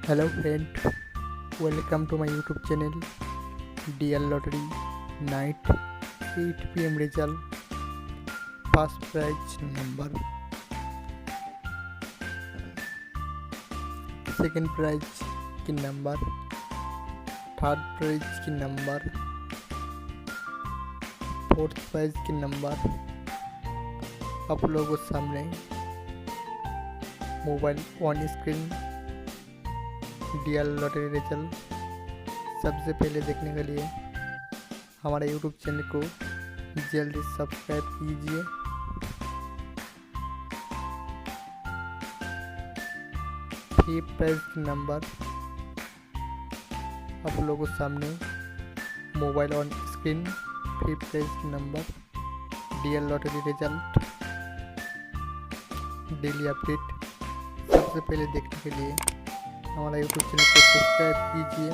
Hello friend, welcome to my YouTube channel DL Lottery Night 8 PM result. First prize number, second prize की number, third prize की number, fourth prize की number आप लोगों के सामने mobile on screen DL lottery result सबसे पहले देखने के लिए हमारे YouTube चैनल को जल्दी सब्सक्राइब कीजिए। फिफ्थ प्राइज की नंबर आप लोगों के सामने mobile on screen fifth prize की number DL lottery result daily update सबसे पहले देखने के लिए हमारा YouTube चैनल को सब्सक्राइब कीजिए।